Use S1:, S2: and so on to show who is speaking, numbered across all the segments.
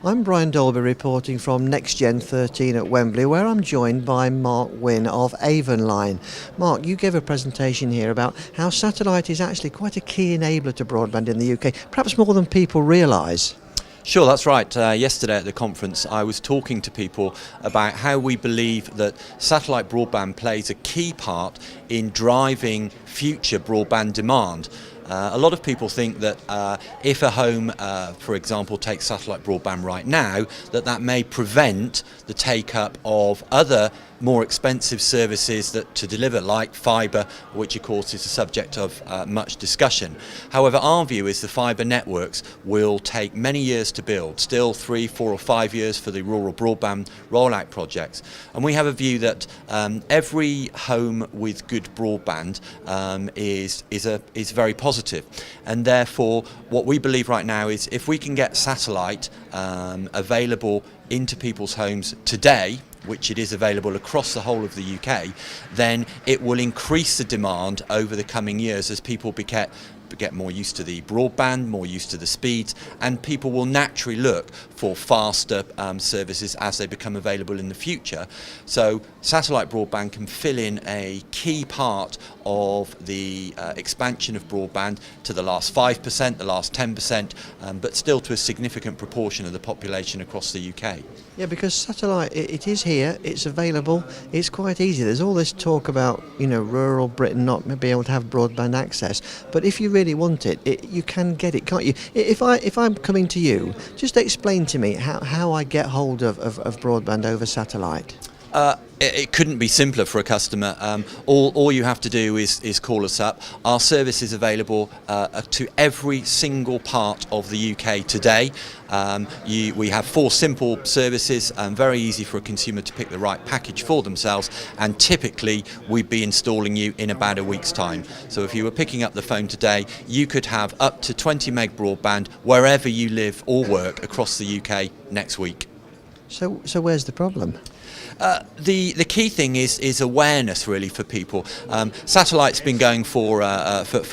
S1: I'm Brian Dolby reporting from NextGen 13 at Wembley, where I'm joined by Mark Wynn of Avonline. Mark, you gave a presentation here about how satellite is actually quite a key enabler to broadband in the UK, perhaps more than people realise.
S2: Sure, that's right. Yesterday at the conference I was talking to people about how we believe that satellite broadband plays a key part in driving future broadband demand. A lot of people think that if a home, for example, takes satellite broadband right now, that may prevent the take-up of other more expensive services to deliver, like fibre, which of course is the subject of much discussion. However, our view is the fibre networks will take many years to build, still 3, 4 or 5 years for the rural broadband rollout projects. And we have a view that every home with good broadband is very positive. And therefore, what we believe right now is if we can get satellite available into people's homes today, which it is available across the whole of the UK, then it will increase the demand over the coming years as people get more used to the broadband, more used to the speeds, and people will naturally look for faster services as they become available in the future. So satellite broadband can fill in a key part of the expansion of broadband to the last 5%, the last 10%, but still to a significant proportion of the population across the UK.
S1: Yeah, because satellite, it is here, it's available, it's quite easy. There's all this talk about, rural Britain not being able to have broadband access, but if you really want it, you can get it, can't you? If I'm coming to you, just explain to me how I get hold of broadband over satellite.
S2: It couldn't be simpler for a customer. All you have to do is call us up. Our service is available to every single part of the UK today. We have 4 simple services, very easy for a consumer to pick the right package for themselves, and typically we'd be installing you in about a week's time. So if you were picking up the phone today, you could have up to 20 meg broadband wherever you live or work across the UK next week.
S1: So where's the problem?
S2: The key thing is awareness, really, for people. Satellite's been going for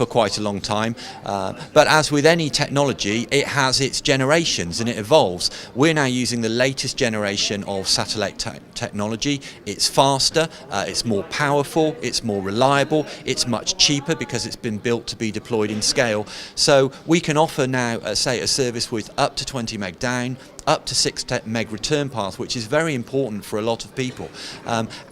S2: quite a long time, but as with any technology, it has its generations and it evolves. We're now using the latest generation of satellite technology. It's faster, it's more powerful, it's more reliable, it's much cheaper because it's been built to be deployed in scale. So we can offer now, say, a service with up to 20 meg down, up to 6 meg return path, which is very important for a lot of people.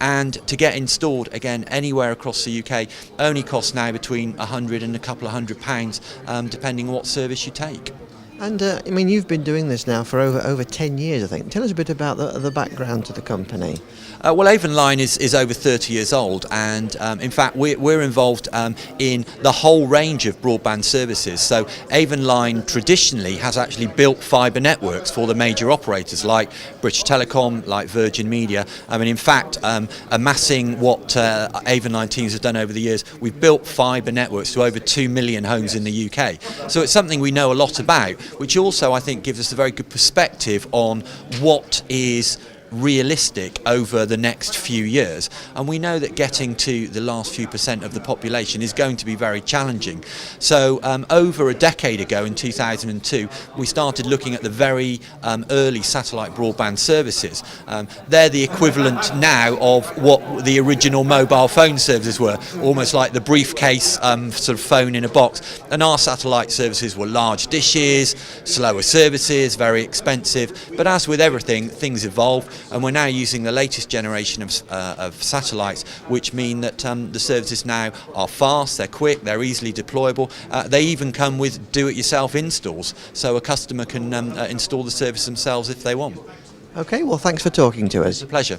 S2: And to get installed, again, anywhere across the UK, only costs now between £100 and a couple of £100, depending on what service you take.
S1: And you've been doing this now for over 10 years, I think. Tell us a bit about the background to the company.
S2: Well, Avonline is over 30 years old, and in fact we're involved in the whole range of broadband services. So Avonline traditionally has actually built fibre networks for the major operators like British Telecom, like Virgin Media. In fact, amassing what Avonline teams have done over the years, we've built fibre networks to over 2 million homes in the UK. So it's something we know a lot about, which also I think gives us a very good perspective on what is realistic over the next few years, and we know that getting to the last few percent of the population is going to be very challenging. So over a decade ago, in 2002, we started looking at the very early satellite broadband services. They're the equivalent now of what the original mobile phone services were, almost like the briefcase sort of phone in a box. And our satellite services were large dishes, slower services, very expensive, but as with everything, things evolve. And we're now using the latest generation of satellites, which mean that the services now are fast, they're quick, they're easily deployable. They even come with do-it-yourself installs, so a customer can install the service themselves if they want.
S1: Okay, well, thanks for talking to us.
S2: It's a pleasure.